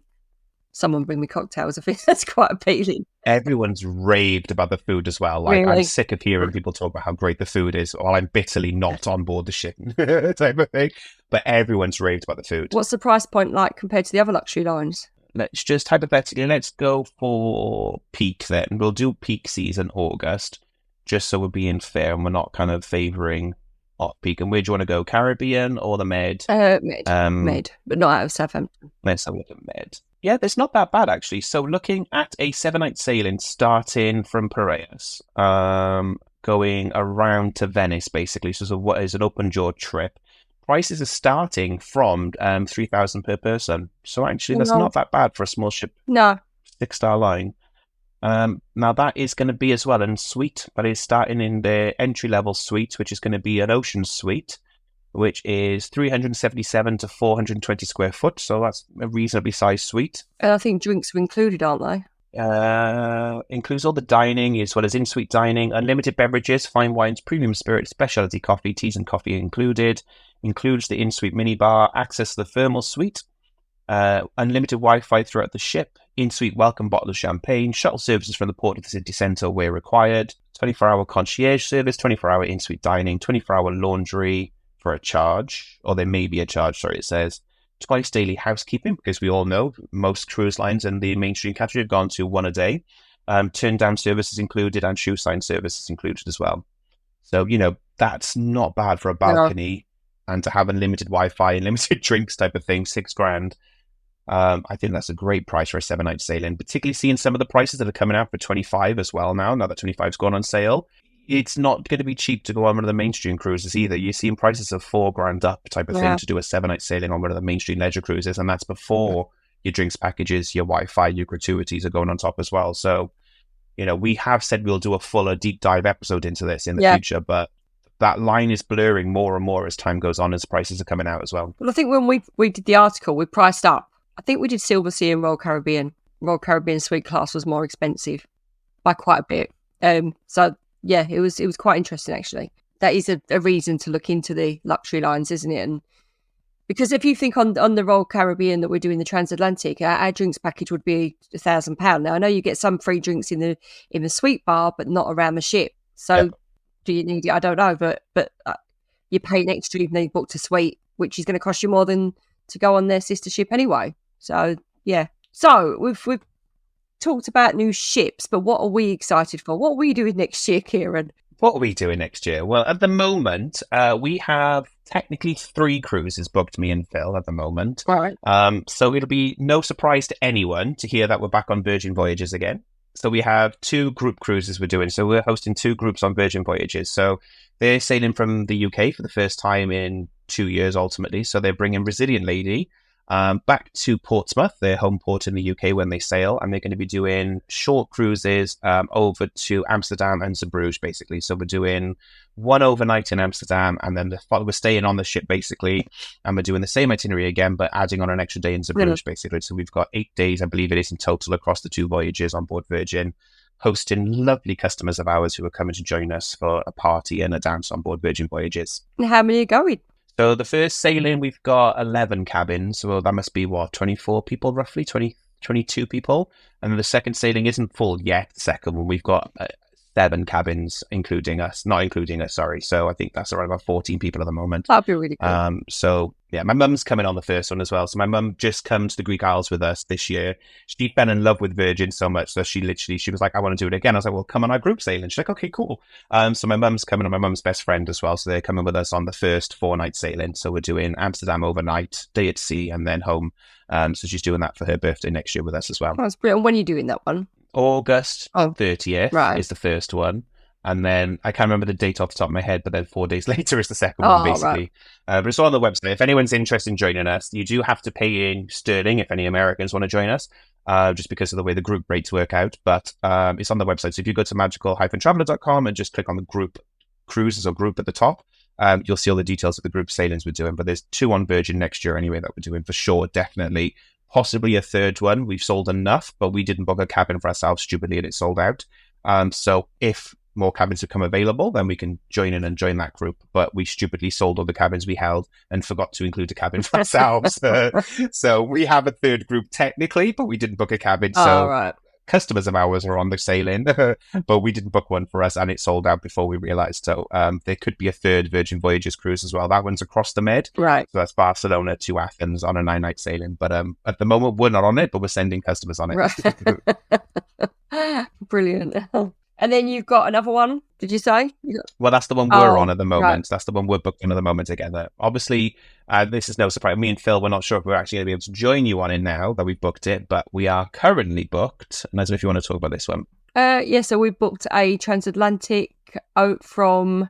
Speaker 2: someone bring me cocktails. I think that's quite appealing.
Speaker 1: Everyone's raved about the food as well. Like, I'm sick of hearing people talk about how great the food is, while I'm bitterly not on board the ship type of thing. But everyone's raved about the food.
Speaker 2: What's the price point like compared to the other luxury lines?
Speaker 1: Let's just hypothetically, let's go for peak then. We'll do peak season August, just so we're being fair and we're not kind of favouring off-peak. And where do you want to go, Caribbean or the Med?
Speaker 2: Med, but not out of Southampton.
Speaker 1: Let's have a look at Med. Yeah, that's not that bad, actually. So looking at a 7-night sailing starting from Piraeus, going around to Venice, basically. So what is an open jaw trip. Prices are starting from 3,000 per person. So actually, that's not that bad for a small ship.
Speaker 2: No.
Speaker 1: 6-star line. Now that is going to be as well in suite, but it's starting in the entry-level suite, which is going to be an ocean suite, which is 377 to 420 square foot. So that's a reasonably sized suite.
Speaker 2: And I think drinks are included, aren't they?
Speaker 1: Includes all the dining as well as in-suite dining, unlimited beverages, fine wines, premium spirits, specialty coffee, teas and coffee included. Includes the in-suite minibar, access to the thermal suite, unlimited Wi-Fi throughout the ship, in-suite welcome bottle of champagne, shuttle services from the port to the city centre where required, 24-hour concierge service, 24-hour in-suite dining, 24-hour laundry for a charge, or there may be a charge, sorry, it says. Twice daily housekeeping, because we all know most cruise lines in the mainstream category have gone to one a day. Turn down services included and shoe sign services included as well. So, that's not bad for a balcony. And to have unlimited Wi-Fi and limited drinks type of thing, $6,000. I think that's a great price for a 7-night sailing, particularly seeing some of the prices that are coming out for 25 as well now that 25's gone on sale. It's not going to be cheap to go on one of the mainstream cruises either. You're seeing prices of $4,000 up type of thing to do a 7-night sailing on one of the mainstream leisure cruises, and that's before your drinks packages, your Wi-Fi, your gratuities are going on top as well. So, we have said we'll do a fuller deep dive episode into this in the future, but that line is blurring more and more as time goes on, as prices are coming out as well.
Speaker 2: Well, I think when we did the article, we priced up. I think we did Silver Sea and Royal Caribbean. Royal Caribbean Suite Class was more expensive by quite a bit. So yeah, it was quite interesting actually. That is a reason to look into the luxury lines, isn't it? And because if you think on the Royal Caribbean that we're doing the transatlantic, our drinks package would be £1,000. Now I know you get some free drinks in the suite bar, but not around the ship. So do you need it? I don't know, but you're paying extra even though you booked a suite, which is going to cost you more than to go on their sister ship anyway. So yeah. So we've talked about new ships, but what are we excited for? What are we doing next year, Kieran?
Speaker 1: What are we doing next year? Well, at the moment, we have technically 3 cruises booked, me and Phil, at the moment.
Speaker 2: Right.
Speaker 1: So it'll be no surprise to anyone to hear that we're back on Virgin Voyages again. So we have 2 group cruises we're doing. So we're hosting 2 groups on Virgin Voyages. So they're sailing from the UK for the first time in 2 years, ultimately. So they're bringing Resilient Lady back to Portsmouth, their home port in the UK when they sail. And they're going to be doing short cruises over to Amsterdam and Zeebrugge, basically. So we're doing 1 overnight in Amsterdam, and then we're staying on the ship, basically. And we're doing the same itinerary again, but adding on an extra day in Zeebrugge, basically. So we've got 8 days, I believe it is, in total across the 2 voyages on board Virgin, hosting lovely customers of ours who are coming to join us for a party and a dance on board Virgin Voyages.
Speaker 2: And how many are going?
Speaker 1: So the first sailing, we've got 11 cabins. So that must be, 24 people, roughly, 22 people. And then the second sailing isn't full yet. The second one, we've got 7 cabins, not including us, sorry. So I think that's around about 14 people at the moment.
Speaker 2: That'd be really cool.
Speaker 1: So yeah, my mum's coming on the first one as well. So my mum just come to the Greek Isles with us this year. She fell in love with Virgin so much that she was like, I want to do it again. I was like, well, come on our group sailing. She's like, okay, cool. So my mum's coming, and my mum's best friend as well. So they're coming with us on the first 4-night sailing. So we're doing Amsterdam overnight, day at sea, and then home. So she's doing that for her birthday next year with us as well.
Speaker 2: That's brilliant. When are you doing that one?
Speaker 1: August 30th is the first one. And then I can't remember the date off the top of my head, but then 4 days later is the second one, basically. Right. But it's all on the website. If anyone's interested in joining us, you do have to pay in sterling if any Americans want to join us, just because of the way the group rates work out. But it's on the website. So if you go to magical-traveler.com and just click on the group cruises or group at the top, you'll see all the details of the group sailings we're doing. But there's 2 on Virgin next year anyway that we're doing for sure, definitely. Possibly a third one. We've sold enough, but we didn't book a cabin for ourselves stupidly, and it sold out. So if more cabins become available, then we can join in and join that group. But we stupidly sold all the cabins we held and forgot to include a cabin for ourselves. So we have a third group technically, but we didn't book a cabin. So customers of ours are on the sailing, but we didn't book one for us, and it sold out before we realised. So there could be a third Virgin Voyages cruise as well. That one's across the Med.
Speaker 2: Right.
Speaker 1: So that's Barcelona to Athens on a 9-night sailing. But at the moment, we're not on it, but we're sending customers on it.
Speaker 2: Right. Brilliant. And then you've got another one, did you say?
Speaker 1: Well, that's the one we're on at the moment. Right. That's the one we're booked on at the moment together. Obviously, this is no surprise. Me and Phil, we're not sure if we're actually going to be able to join you on it now that we've booked it, but we are currently booked. And I don't know if you want to talk about this one.
Speaker 2: So we booked a transatlantic out from,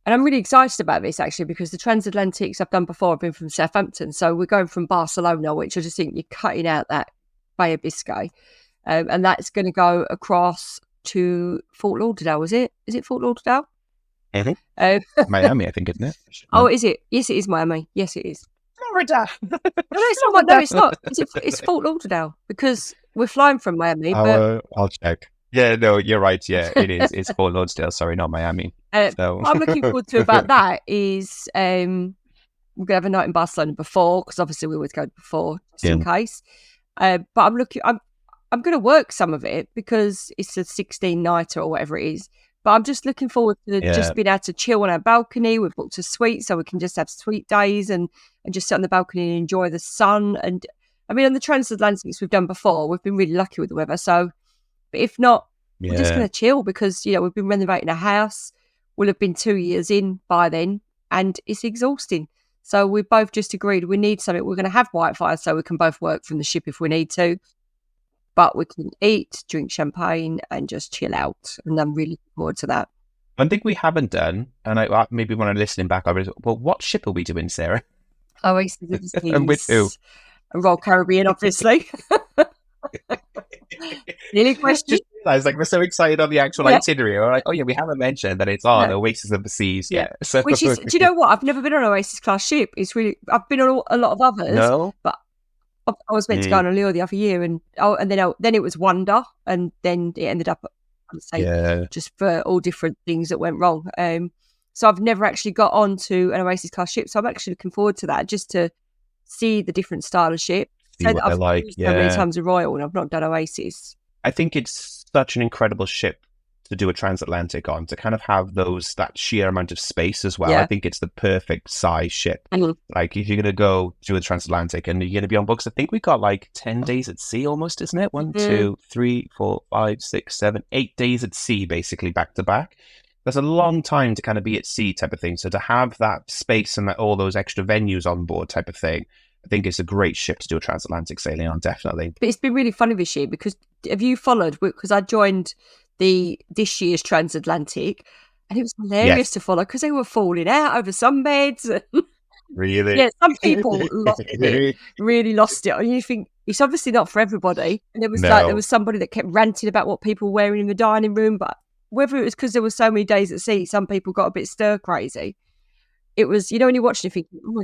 Speaker 2: and I'm really excited about this actually, because the transatlantics I've done before have been from Southampton. So we're going from Barcelona, which I just think you're cutting out that Bay of Biscay. And that's going to go across to Fort Lauderdale, is it? Is it Fort Lauderdale?
Speaker 1: Miami, I think, isn't it?
Speaker 2: Oh, is it? Yes, it is Miami. Yes, it is.
Speaker 1: Florida.
Speaker 2: No, it's not. No, it's not. It's Fort Lauderdale, because we're flying from Miami. But
Speaker 1: I'll check. Yeah, no, you're right. Yeah, it is. It's Fort Lauderdale. Sorry, not Miami. So.
Speaker 2: What I'm looking forward to about that is we're going to have a night in Barcelona before, because obviously we always go before, just in case. But I'm going to work some of it because it's a 16-nighter or whatever it is. But I'm just looking forward to just being able to chill on our balcony. We've booked a suite, so we can just have sweet days and just sit on the balcony and enjoy the sun. And I mean, on the transatlantics we've done before, we've been really lucky with the weather. So, but if not, we're just going to chill because, we've been renovating a house. We'll have been 2 years in by then, and it's exhausting. So we both just agreed we need something. We're going to have Wi-Fi so we can both work from the ship if we need to. But we can eat, drink champagne, and just chill out. And I'm really looking forward to that.
Speaker 1: One thing we haven't done, and I maybe when I'm listening back, well, what ship are we doing, Sarah?
Speaker 2: Oasis of the Seas.
Speaker 1: And with who?
Speaker 2: Royal Caribbean, obviously. Any questions?
Speaker 1: I was like, we're so excited on the actual itinerary. We're like, oh yeah, we haven't mentioned that it's on Oasis of the Seas. Yeah. So,
Speaker 2: which is, do you know what? I've never been on an Oasis class ship. It's really, I've been on a lot of others.
Speaker 1: No,
Speaker 2: but I was meant to go on a Lure the other year, and then it was Wonder, and then it ended up, I would say, just for all different things that went wrong. So I've never actually got onto an Oasis class ship. So I'm actually looking forward to that, just to see the different style of ship.
Speaker 1: See what they're like.
Speaker 2: So many times a Royal, and I've not done Oasis.
Speaker 1: I think it's such an incredible ship to do a transatlantic on, to kind of have that sheer amount of space as well. I think it's the perfect size ship. Like if you're going to go do a transatlantic and you're going to be on books, I think we got like 10 days at sea almost, isn't it? 1, 2, 3, 4, 5, 6, 7, 8 days at sea, basically back to back. That's a long time to kind of be at sea type of thing. So to have that space and all those extra venues on board type of thing, I think it's a great ship to do a transatlantic sailing on, definitely.
Speaker 2: But it's been really funny this year because have you followed? Because I joined this year's transatlantic, and it was hilarious to follow because they were falling out over sunbeds.
Speaker 1: Really?
Speaker 2: Yeah, some people really lost it. And you think it's obviously not for everybody. And there was somebody that kept ranting about what people were wearing in the dining room, but whether it was because there were so many days at sea, some people got a bit stir crazy. It was, when you're watching, you think, oh my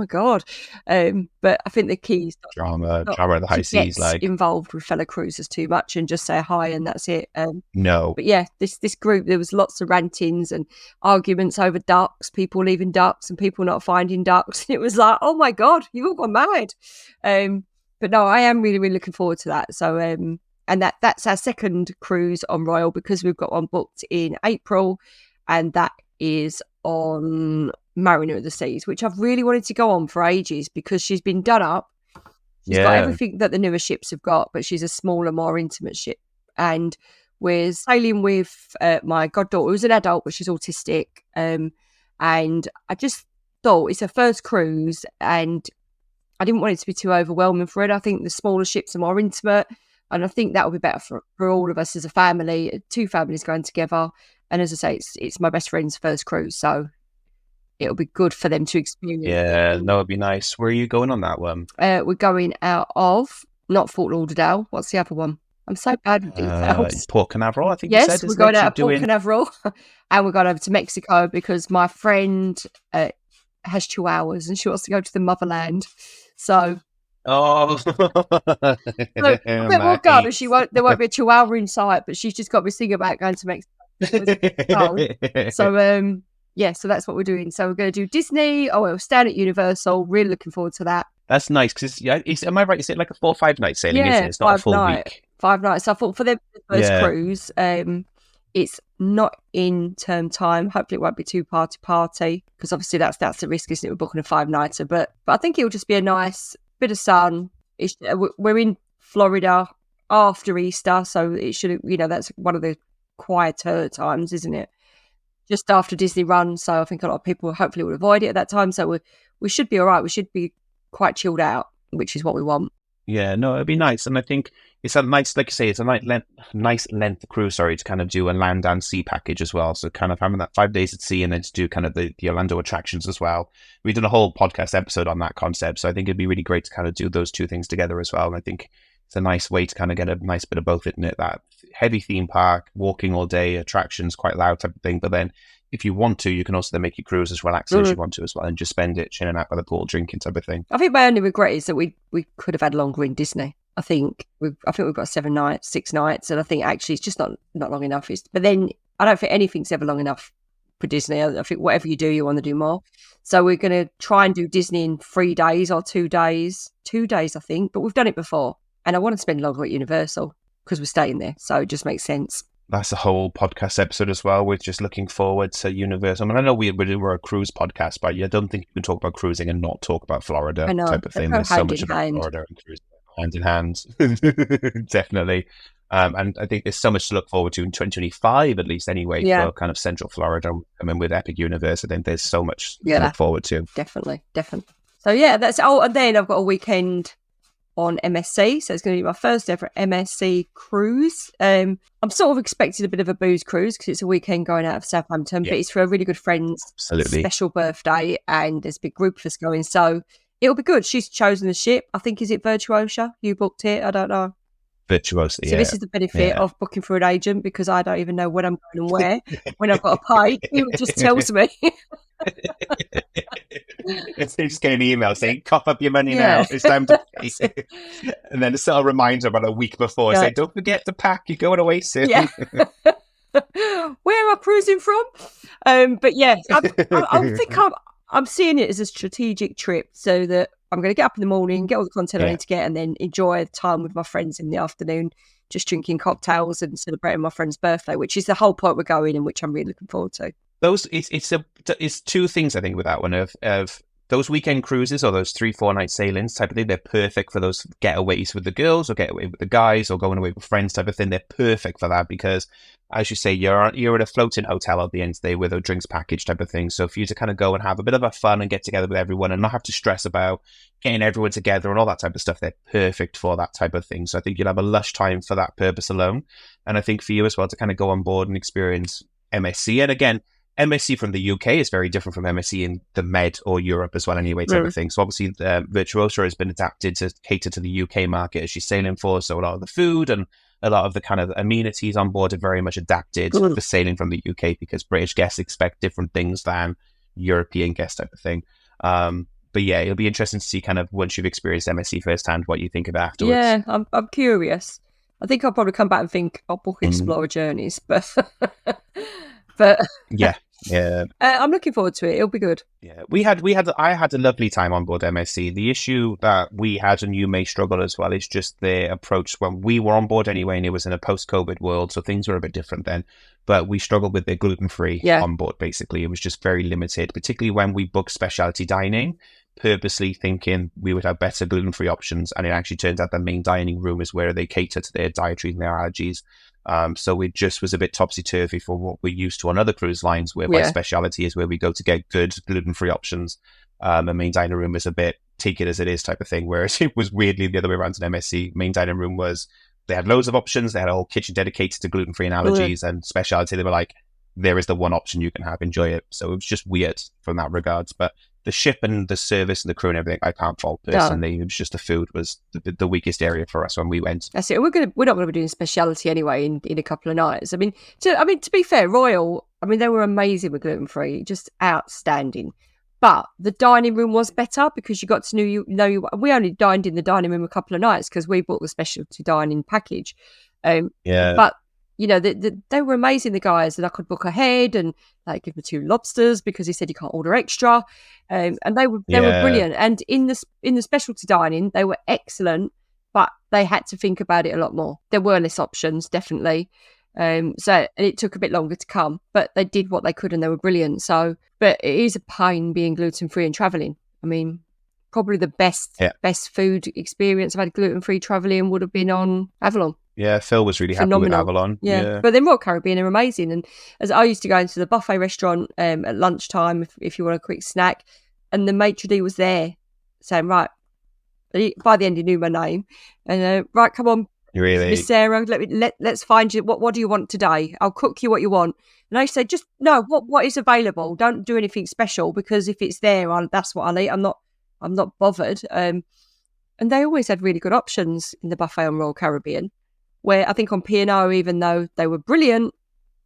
Speaker 2: god. But I think the key is
Speaker 1: drama of the high seas, like
Speaker 2: involved with fellow cruisers too much and just say hi and that's it.
Speaker 1: No,
Speaker 2: but yeah, this group, there was lots of rantings and arguments over ducks, people leaving ducks and people not finding ducks. It was like, oh my god, you've all gone mad. But no, I am really, really looking forward to that. So, and that's our second cruise on Royal because we've got one booked in April, and that is on Mariner of the Seas, which I've really wanted to go on for ages because she's been done up. She's got everything that the newer ships have got, but she's a smaller, more intimate ship. And we're sailing with my goddaughter, who's an adult, but she's autistic. And I just thought it's her first cruise, and I didn't want it to be too overwhelming for her. I think the smaller ships are more intimate, and I think that would be better for all of us as a family, 2 families going together. And as I say, it's my best friend's first cruise, so it'll be good for them to experience.
Speaker 1: Yeah, that would be nice. Where are you going on that one?
Speaker 2: We're going out of, not Fort Lauderdale. What's the other one? I'm so bad with details.
Speaker 1: Port Canaveral, I think
Speaker 2: you
Speaker 1: said.
Speaker 2: Yes, we're going out of Port Canaveral, and we're going over to Mexico because my friend has chihuahuas and she wants to go to the motherland. So...
Speaker 1: Oh,
Speaker 2: look, we'll go, but there won't be a chihuahua in sight, but she's just got me thinking about going to Mexico. So so that's what we're doing. So we're going to do Disney. We'll stand at Universal. Really looking forward to that.
Speaker 1: That's nice because am I right? Is it like a 4 or 5 night sailing? Isn't it? It's not a full week.
Speaker 2: 5 nights. So I thought for the first cruise, it's not in term time. Hopefully it won't be too party because obviously that's the risk, isn't it? We're booking a 5-nighter, but I think it'll just be a nice bit of sun. We're in Florida after Easter, so it should, that's one of the quieter times, isn't it? Just after Disney run, so I think a lot of people hopefully will avoid it at that time. So we should be all right. We should be quite chilled out, which is what we want.
Speaker 1: Yeah, no, it'd be nice. And I think it's a nice, like you say, it's a nice length cruise, sorry, to kind of do a land and sea package as well. So kind of having that 5 days at sea and then to do kind of the Orlando attractions as well. We've done a whole podcast episode on that concept. So I think it'd be really great to kind of do those two things together as well. And I think it's a nice way to kind of get a nice bit of both, isn't it? That heavy theme park, walking all day, attractions, quite loud type of thing. But then if you want to, you can also then make your cruise as relaxing as you want to as well and just spend it chilling out by the pool, drinking type of thing.
Speaker 2: I think my only regret is that we could have had longer in Disney. I think we've got 6 nights, and I think actually it's just not long enough. But then I don't think anything's ever long enough for Disney. I think whatever you do, you want to do more. So we're going to try and do Disney in 3 days or 2 days. 2 days, I think, but we've done it before. And I want to spend longer at Universal because we're staying there. So it just makes sense.
Speaker 1: That's a whole podcast episode as well. We're just looking forward to Universal. I mean, I know we're a cruise podcast, but I don't think you can talk about cruising and not talk about Florida type of thing. There's so much about Florida and cruising hand in hand. Definitely. And I think there's so much to look forward to in 2025, at least anyway, for kind of Central Florida. I mean, with Epic Universe, I think there's so much to look forward to.
Speaker 2: Definitely. So yeah, and then I've got a weekend on MSC, so it's going to be my first ever MSC cruise. I'm sort of expecting a bit of a booze cruise because it's a weekend going out of Southampton, but it's for a really good friend's special birthday, and there's a big group of us going, so it'll be good. She's chosen the ship. I think, is it Virtuosa? You booked it? I don't know.
Speaker 1: Virtuosa,
Speaker 2: so this is the benefit of booking through an agent, because I don't even know when I'm going and where. When I've got to pay, he just tells me.
Speaker 1: It's just getting an email saying, cough up your money now, it's time to pay. And then a sort of reminder about a week before, saying, don't forget to pack, you're going away soon.
Speaker 2: Where am I cruising from? But yeah, I'm seeing it as a strategic trip, so that I'm going to get up in the morning, get all the content I need to get, and then enjoy time with my friends in the afternoon, just drinking cocktails and celebrating my friend's birthday, which is the whole point we're going, and which I'm really looking forward to.
Speaker 1: It's two things, I think, with that one of those weekend cruises or those 3-4 night sailings type of thing. They're perfect for those getaways with the girls or getaway with the guys or going away with friends type of thing. They're perfect for that because, as you say, you're at a floating hotel at the end of the day with a drinks package type of thing. So for you to kind of go and have a bit of a fun and get together with everyone and not have to stress about getting everyone together and all that type of stuff, they're perfect for that type of thing. So I think you'll have a lush time for that purpose alone. And I think for you as well to kind of go on board and experience MSC. And again, MSC from the UK is very different from MSC in the Med or Europe as well anyway type of thing. So obviously Virtuosa has been adapted to cater to the UK market as she's sailing for. So a lot of the food and a lot of the kind of amenities on board are very much adapted for sailing from the UK because British guests expect different things than European guests type of thing. But yeah, it'll be interesting to see kind of once you've experienced MSC firsthand what you think of it afterwards.
Speaker 2: Yeah, I'm curious. I think I'll probably come back and think I'll book Explorer Journeys, but
Speaker 1: yeah.
Speaker 2: I'm looking forward to it. It'll be good.
Speaker 1: Yeah, I had a lovely time on board MSC. The issue that we had, and you may struggle as well, is just the approach when we were on board anyway, and it was in a post-COVID world, so things were a bit different then. But we struggled with the gluten-free on board, basically. It was just very limited, particularly when we booked specialty dining, purposely thinking we would have better gluten-free options, and it actually turns out the main dining room is where they cater to their dietary and their allergies. So it just was a bit topsy-turvy for what we're used to on other cruise lines, whereby speciality is where we go to get good gluten-free options. The main dining room is a bit take it as it is type of thing, whereas it was weirdly the other way around in MSC. Main dining room was, they had loads of options. They had a whole kitchen dedicated to gluten-free and allergies, and speciality, they were like, there is the one option you can have, enjoy it. So it was just weird from that regards. But the ship and the service and the crew and everything, I can't fault personally. No. It was just the food was the weakest area for us when we went.
Speaker 2: That's it. We're not going to be doing speciality anyway in a couple of nights. I mean, to be fair, Royal, they were amazing with gluten free, just outstanding. But the dining room was better because you got to know. We only dined in the dining room a couple of nights because we bought the specialty dining package. But they were amazing, the guys, and I could book ahead and give me 2 lobsters because he said you can't order extra. And they were brilliant. And in the specialty dining, they were excellent, but they had to think about it a lot more. There were less options, definitely. And it took a bit longer to come, but they did what they could and they were brilliant. So, but it is a pain being gluten-free and travelling. Probably the best food experience I've had gluten-free travelling would have been on Avalon.
Speaker 1: Yeah, Phil was really happy with Avalon.
Speaker 2: Yeah. But then Royal Caribbean are amazing. And as I used to go into the buffet restaurant at lunchtime if you want a quick snack, and the maitre d' was there saying, right, By the end, he knew my name. And right, come on,
Speaker 1: Really?
Speaker 2: Miss Sarah, let's find you. What do you want today? I'll cook you what you want. And I said, just no. What is available? Don't do anything special, because if it's there, that's what I'll eat. I'm not bothered. And they always had really good options in the buffet on Royal Caribbean. Where I think on P&O, even though they were brilliant,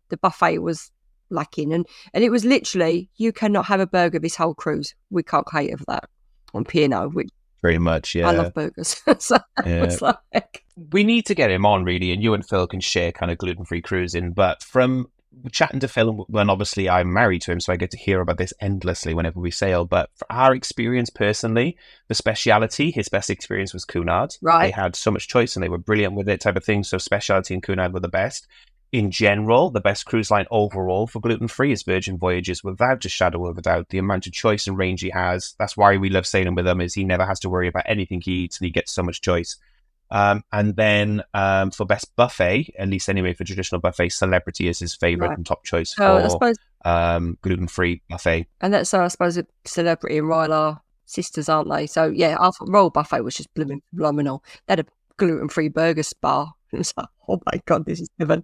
Speaker 2: the buffet was lacking. And it was literally, you cannot have a burger this whole cruise. We can't cater for that on P&O, which
Speaker 1: very much, yeah.
Speaker 2: I love burgers. So
Speaker 1: yeah.
Speaker 2: it's like...
Speaker 1: We need to get him on, really, and you and Phil can share kind of gluten-free cruising. But from chatting to Phil, when obviously I'm married to him, so I get to hear about this endlessly whenever we sail. But for our experience personally, the speciality, his best experience was Cunard.
Speaker 2: Right.
Speaker 1: They had so much choice and they were brilliant with it, type of thing. So speciality and Cunard were the best. In general, the best cruise line overall for gluten-free is Virgin Voyages, without a shadow of a doubt. The amount of choice and range he has, that's why we love sailing with him, is he never has to worry about anything he eats and he gets so much choice. And then for best buffet, at least anyway for traditional buffet, Celebrity is his favourite and top choice for gluten-free buffet.
Speaker 2: And that's, I suppose, Celebrity and Royal are sisters, aren't they? So yeah, I thought Royal Buffet was just blooming phenomenal. They had a gluten-free burger spa. It was like, oh my God, this is heaven.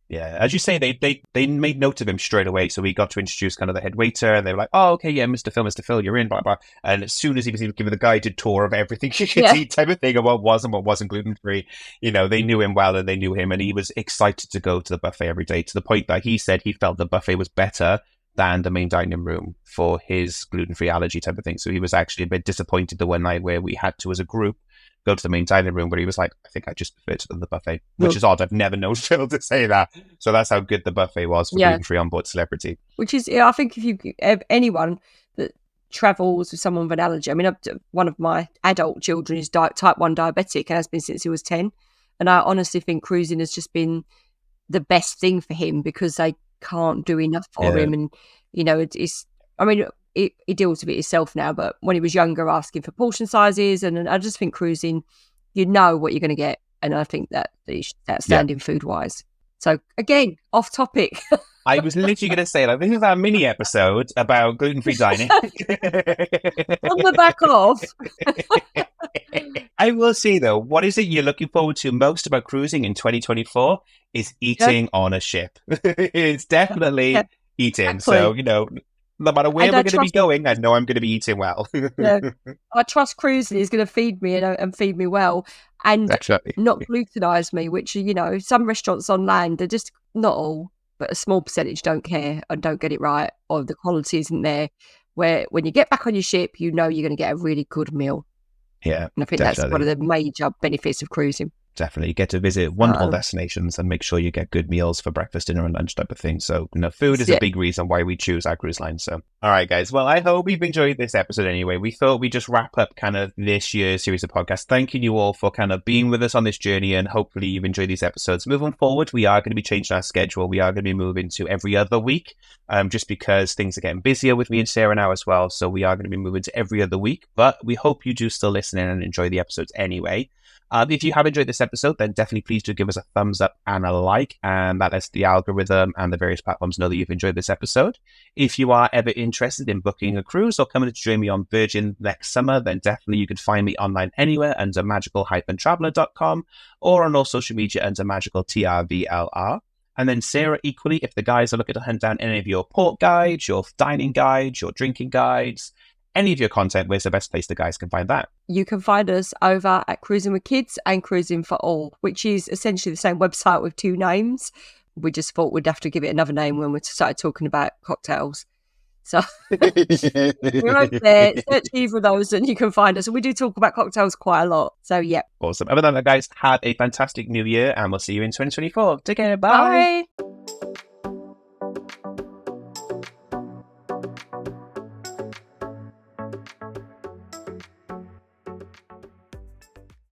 Speaker 1: Yeah, as you say, they made note of him straight away. So we got to introduce kind of the head waiter, and they were like, "Oh, okay, yeah, Mr. Phil, you're in." Blah blah. And as soon as he was given the guided tour of everything you could eat, type of thing, of what was and what wasn't gluten free, they knew him well, and they knew him, and he was excited to go to the buffet every day. To the point that he said he felt the buffet was better than the main dining room for his gluten free allergy type of thing. So he was actually a bit disappointed the one night where we had to, as a group, go to the main dining room, where he was like, I think I just prefer to the buffet, which is odd. I've never known Phil to say that. So that's how good the buffet was for gluten-free on board Celebrity.
Speaker 2: Which is, I think if you have anyone that travels with someone with an allergy, I mean, one of my adult children is type 1 diabetic and has been since he was 10. And I honestly think cruising has just been the best thing for him, because they can't do enough for him. And, it's, I mean, he deals with it himself now, but when he was younger, asking for portion sizes, and I just think cruising, you know what you're going to get, and I think that is outstanding food wise. So again, off topic.
Speaker 1: I was literally going to say, like, this is our mini episode about gluten-free dining. On
Speaker 2: the back of.
Speaker 1: I will say though, what is it you're looking forward to most about cruising in 2024? Is eating on a ship. It's definitely eating. Exactly. So no matter where we're going to be going, I know I'm going to be eating well.
Speaker 2: I trust cruising is going to feed me and feed me well, and not glutenise me, which, some restaurants on land, they're just, not all, but a small percentage don't care and don't get it right, or the quality isn't there, where when you get back on your ship, you're going to get a really good meal.
Speaker 1: Yeah.
Speaker 2: And I think that's one of the major benefits of cruising.
Speaker 1: Definitely. You get to visit wonderful destinations and make sure you get good meals for breakfast, dinner and lunch type of thing. So, food is a big reason why we choose our cruise line. So, all right, guys. Well, I hope you've enjoyed this episode anyway. We thought we'd just wrap up kind of this year's series of podcasts. Thanking you all for kind of being with us on this journey, and hopefully you've enjoyed these episodes. Moving forward, we are going to be changing our schedule. We are going to be moving to every other week, just because things are getting busier with me and Sarah now as well. So we are going to be moving to every other week, but we hope you do still listen in and enjoy the episodes anyway. If you have enjoyed this episode, then definitely please do give us a thumbs up and a like, and that lets the algorithm and the various platforms know that you've enjoyed this episode. If you are ever interested in booking a cruise or coming to join me on Virgin next summer, then definitely you can find me online anywhere under magical-traveler.com or on all social media under magical_TRVLR. And then Sarah, equally, if the guys are looking to hunt down any of your port guides, your dining guides, your drinking guides, any of your content, where's the best place the guys can find that?
Speaker 2: You can find us over at Cruising with Kids and Cruising for All, which is essentially the same website with two names. We just thought we'd have to give it another name when we started talking about cocktails. So we're over there. Search either of those and you can find us. And we do talk about cocktails quite a lot. So, yeah.
Speaker 1: Awesome. Other than that, guys, have a fantastic new year and we'll see you in 2024. Take care. Bye.
Speaker 2: Bye.